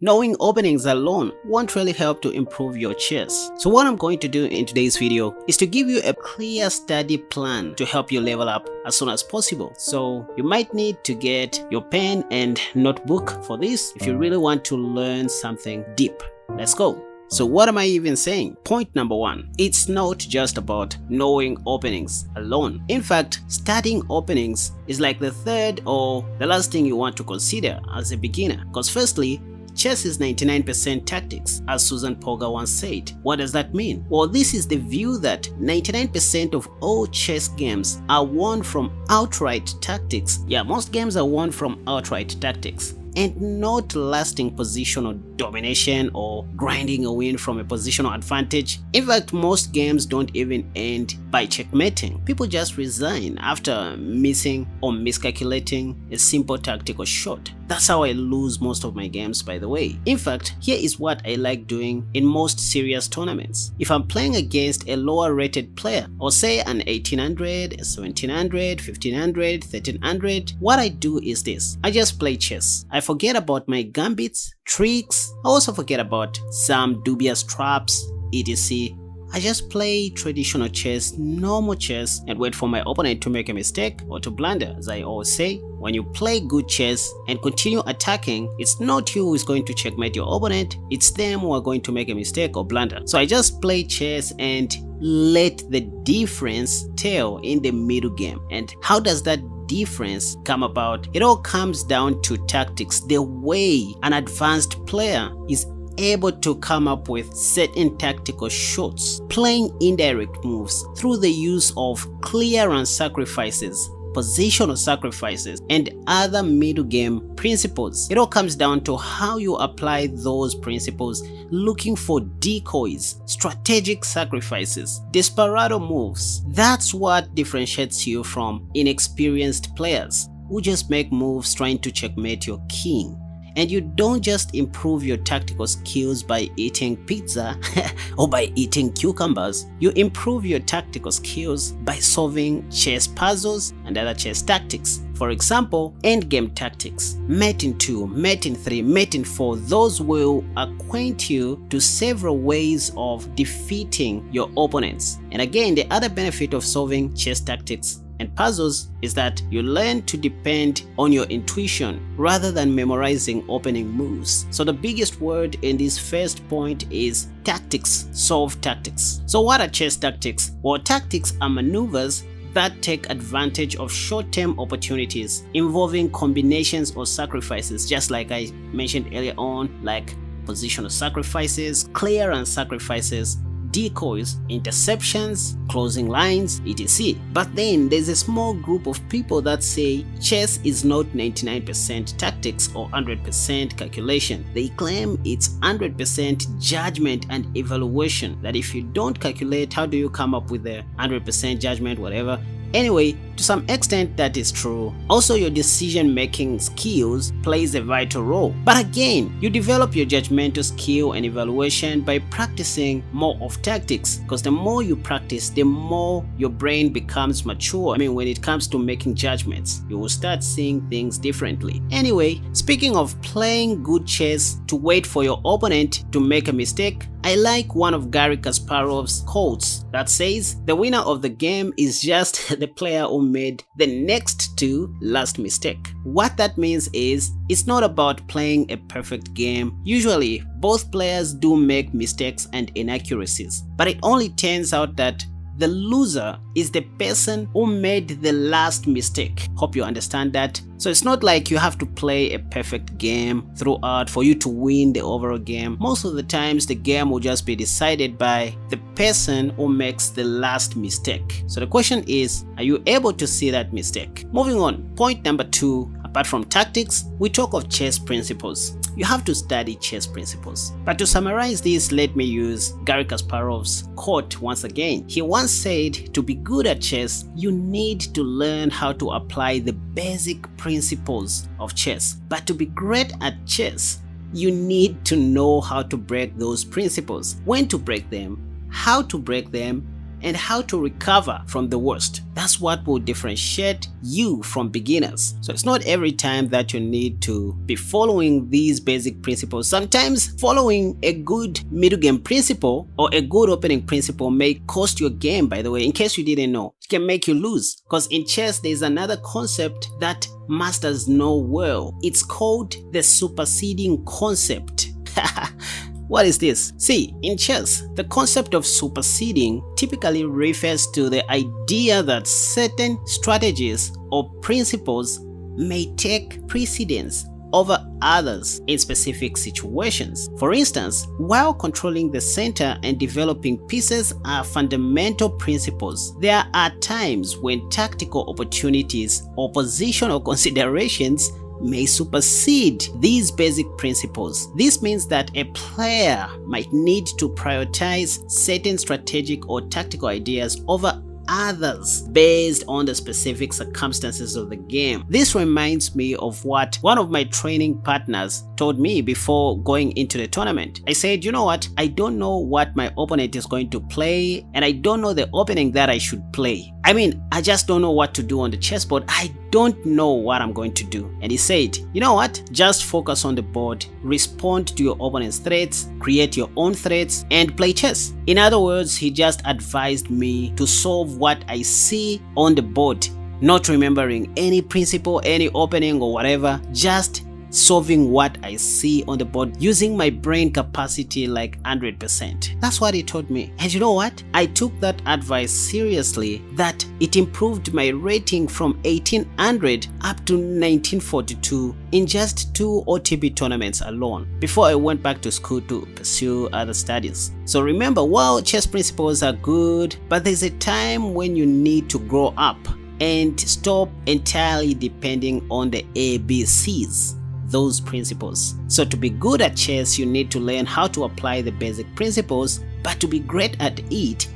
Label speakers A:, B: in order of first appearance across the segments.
A: knowing openings alone won't really help to improve your chess. So what I'm going to do in today's video is to give you a clear study plan to help you level up as soon as possible. So you might need to get your pen and notebook for this if you really want to learn something deep. Let's go. So what am I even saying? Point number one, it's not just about knowing openings alone. In fact, studying openings is like the third or the last thing you want to consider as a beginner. Because firstly, chess is 99% tactics, as Susan Polgar once said. What does that mean? Well, this is the view that 99% of all chess games are won from outright tactics. Yeah, most games are won from outright tactics, and not lasting positional domination or grinding a win from a positional advantage. In fact, most games don't even end by checkmating. People just resign after missing or miscalculating a simple tactical shot. That's how I lose most of my games, by the way. In fact, here is what I like doing in most serious tournaments. If I'm playing against a lower rated player, or say an 1800, a 1700, 1500, 1300, what I do is this. I just play chess. I forget about my gambits, tricks. I also forget about some dubious traps, etc. I just play traditional chess, normal chess, and wait for my opponent to make a mistake or to blunder. As I always say, when you play good chess and continue attacking, it's not you who is going to checkmate your opponent, it's them who are going to make a mistake or blunder. So I just play chess and let the difference tell in the middle game. And how does that difference come about? It all comes down to tactics, the way an advanced player is able to come up with certain tactical shots, playing indirect moves through the use of clearance sacrifices, positional sacrifices, and other middle game principles. It all comes down to how you apply those principles, looking for decoys, strategic sacrifices, desperado moves. That's what differentiates you from inexperienced players who just make moves trying to checkmate your king. And you don't just improve your tactical skills by eating pizza or by eating cucumbers. You improve your tactical skills by solving chess puzzles and other chess tactics. For example, endgame tactics, mate in 2, mate in 3, mate in 4. Those will acquaint you to several ways of defeating your opponents. And again, the other benefit of solving chess tactics and puzzles is that you learn to depend on your intuition rather than memorizing opening moves. So the biggest word in this first point is tactics. Solve tactics. So what are chess tactics? Well, tactics are maneuvers that take advantage of short-term opportunities involving combinations or sacrifices, just like I mentioned earlier on, like positional sacrifices, clearance sacrifices, decoys, interceptions, closing lines, etc. But then there's a small group of people that say chess is not 99% tactics or 100% calculation. They claim it's 100% judgment and evaluation, that if you don't calculate, how do you come up with the 100% judgment, whatever. Anyway, to some extent that is true. Also, your decision-making skills plays a vital role. But again, you develop your judgmental skill and evaluation by practicing more of tactics, because the more you practice, the more your brain becomes mature. I mean, when it comes to making judgments, you will start seeing things differently. Anyway, speaking of playing good chess to wait for your opponent to make a mistake, I like one of Garry Kasparov's quotes that says, "The winner of the game is just the player who made the next to last mistake." What that means is, it's not about playing a perfect game. Usually, both players do make mistakes and inaccuracies, but it only turns out that the loser is the person who made the last mistake. Hope you understand that. So it's not like you have to play a perfect game throughout for you to win the overall game. Most of the times the game will just be decided by the person who makes the last mistake. So the question is, are you able to see that mistake? Moving on, point number 2, apart from tactics, we talk of chess principles. You have to study chess principles. But to summarize this, let me use Garry Kasparov's quote once again. He once said, to be good at chess, you need to learn how to apply the basic principles of chess. But to be great at chess, you need to know how to break those principles, when to break them, how to break them, and how to recover from the worst. That's what will differentiate you from beginners. So it's not every time that you need to be following these basic principles. Sometimes following a good middle game principle or a good opening principle may cost your game, by the way, in case you didn't know. It can make you lose, because in chess there's another concept that masters know well. It's called the superseding concept. What is this? See, in chess, the concept of superseding typically refers to the idea that certain strategies or principles may take precedence over others in specific situations. For instance, while controlling the center and developing pieces are fundamental principles, there are times when tactical opportunities or positional considerations may supersede these basic principles. This means that a player might need to prioritize certain strategic or tactical ideas over others based on the specific circumstances of the game. This reminds me of what one of my training partners told me before going into the tournament. I said, you know what, I don't know what my opponent is going to play, and I don't know the opening that I should play. I mean, I just don't know what to do on the chessboard. I don't know what I'm going to do. And he said, you know what, just focus on the board, respond to your opponent's threats, create your own threats, and play chess. In other words, he just advised me to solve what I see on the board, not remembering any principle, any opening or whatever, just solving what I see on the board using my brain capacity like 100%. That's what he told me. And you know what? I took that advice seriously, that it improved my rating from 1800 up to 1942 in just 2 OTB tournaments alone before I went back to school to pursue other studies. So remember, while chess principles are good, but there's a time when you need to grow up and stop entirely depending on the ABCs, those principles. So to be good at chess, you need to learn how to apply the basic principles, but to be great at it,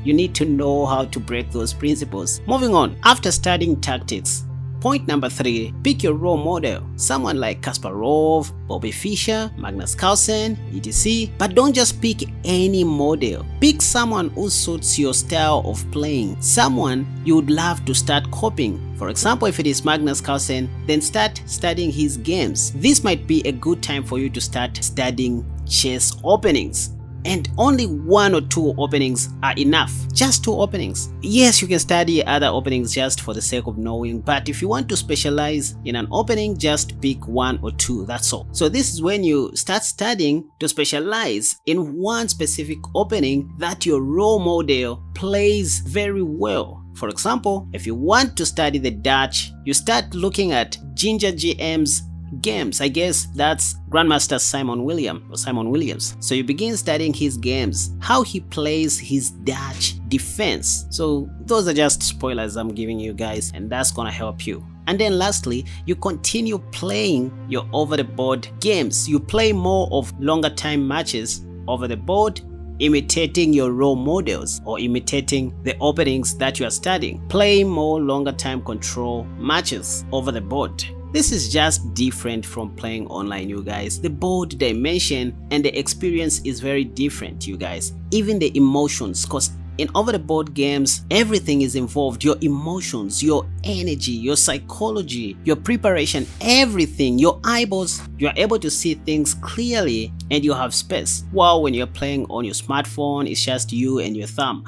A: you need to know how to break those principles. Moving on, after studying tactics, point number 3, pick your role model. Someone like Kasparov, Bobby Fischer, Magnus Carlsen, etc. But don't just pick any model. Pick someone who suits your style of playing, someone you would love to start copying. For example, if it is Magnus Carlsen, then start studying his games. This might be a good time for you to start studying chess openings. And only 1 or 2 openings are enough. Just 2 openings. Yes, you can study other openings just for the sake of knowing, but if you want to specialize in an opening, just pick 1 or 2, that's all. So this is when you start studying to specialize in one specific opening that your role model plays very well. For example, if you want to study the Dutch, you start looking at Ginger GM's games. I guess that's Grandmaster Simon Williams. So you begin studying his games, how he plays his Dutch defense. So those are just spoilers I'm giving you guys, and that's gonna help you. And then lastly, you continue playing your over the board games. You play more of longer time matches over the board, imitating your role models or imitating the openings that you are studying. Play more longer time control matches over the board. This is just different from playing online, you guys. The board dimension and the experience is very different, you guys. Even the emotions, because in over the board games, everything is involved. Your emotions, your energy, your psychology, your preparation, everything, your eyeballs, you are able to see things clearly and you have space. While when you're playing on your smartphone, it's just you and your thumb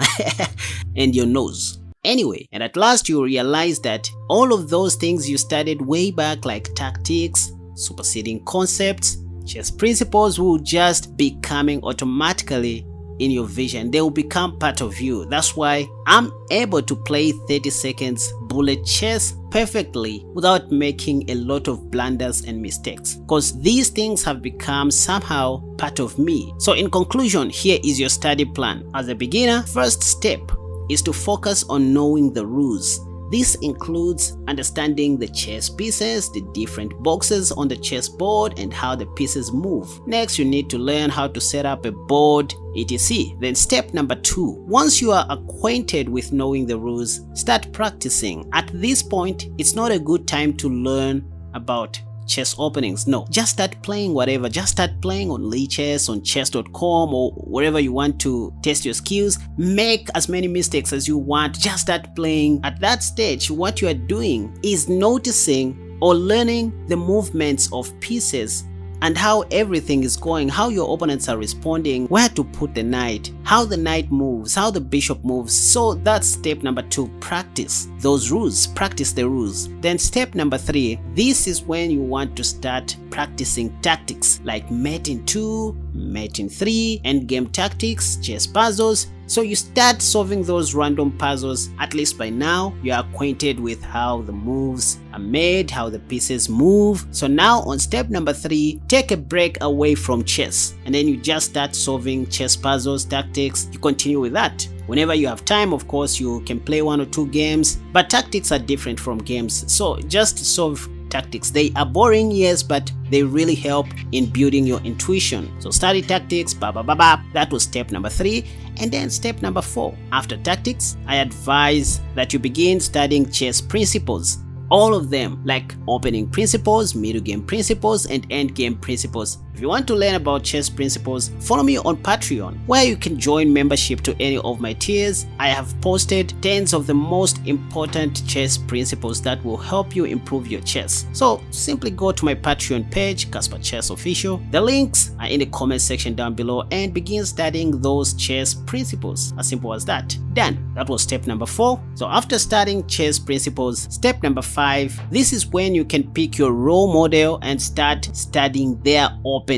A: and your nose. Anyway, and at last you realize that all of those things you studied way back, like tactics, superseding concepts, chess principles, will just be coming automatically in your vision. They will become part of you. That's why I'm able to play 30 seconds bullet chess perfectly without making a lot of blunders and mistakes, because these things have become somehow part of me. So in conclusion, here is your study plan. As a beginner, first step is to focus on knowing the rules. This includes understanding the chess pieces, the different boxes on the chessboard, and how the pieces move. Next, you need to learn how to set up a board, etc. Then step number 2, once you are acquainted with knowing the rules, start practicing. At this point, it's not a good time to learn about chess openings. No, just start playing whatever. Just start playing on Lichess, on chess.com, or wherever you want to test your skills. Make as many mistakes as you want. Just start playing. At that stage, what you are doing is noticing or learning the movements of pieces and how everything is going, how your opponents are responding, where to put the knight, how the knight moves, how the bishop moves. So that's step number 2, practice those rules, practice the rules. Then step number 3, this is when you want to start practicing tactics like mate in 2, mate in 3, endgame tactics, chess puzzles. So you start solving those random puzzles. At least by now, you are acquainted with how the moves are made, how the pieces move. So now on step number 3, take a break away from chess, and then you just start solving chess puzzles, tactics. You continue with that. Whenever you have time, of course, you can play 1 or 2 games, but tactics are different from games. So just solve tactics. They are boring, yes, but they really help in building your intuition. So study tactics, that was step number 3. And then step number 4, after tactics, I advise that you begin studying chess principles. All of them, like opening principles, middle game principles, and end game principles. If you want to learn about chess principles, follow me on Patreon, where you can join membership to any of my tiers. I have posted tens of the most important chess principles that will help you improve your chess. So simply go to my Patreon page, Casper Chess Official. The links are in the comment section down below, and begin studying those chess principles. As simple as that. Done. That was step number 4. So after studying chess principles, step number 5, this is when you can pick your role model and start studying their openings.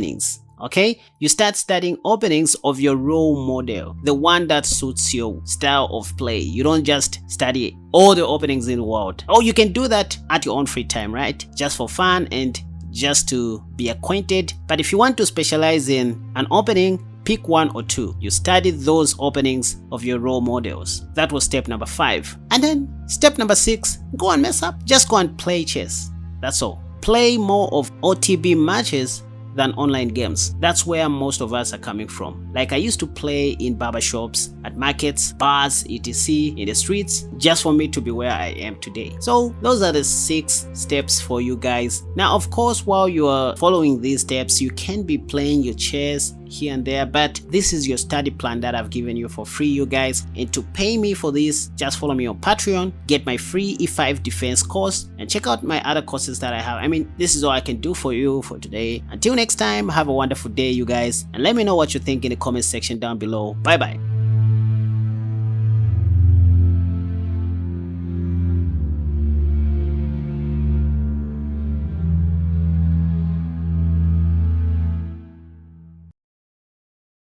A: Okay, you start studying openings of your role model, the one that suits your style of play. You don't just study all the openings in the world. Oh, you can do that at your own free time, right? Just for fun and just to be acquainted. But if you want to specialize in an opening, pick 1 or 2. You study those openings of your role models. That was step number 5. And then step number 6, go and mess up. Just go and play chess. That's all. Play more of OTB matches than online games. That's where most of us are coming from. Like I used to play in barbershops, at markets, bars, etc. in the streets, just for me to be where I am today. So those are the 6 steps for you guys. Now, of course, while you are following these steps, you can be playing your chess here and there, but this is your study plan that I've given you for free, you guys. And to pay me for this, just follow me on Patreon, get my free E5 defense course, and check out my other courses that I have. I mean, this is all I can do for you for today. Until next time, have a wonderful day, you guys, and let me know what you think in the comment section down below. Bye bye.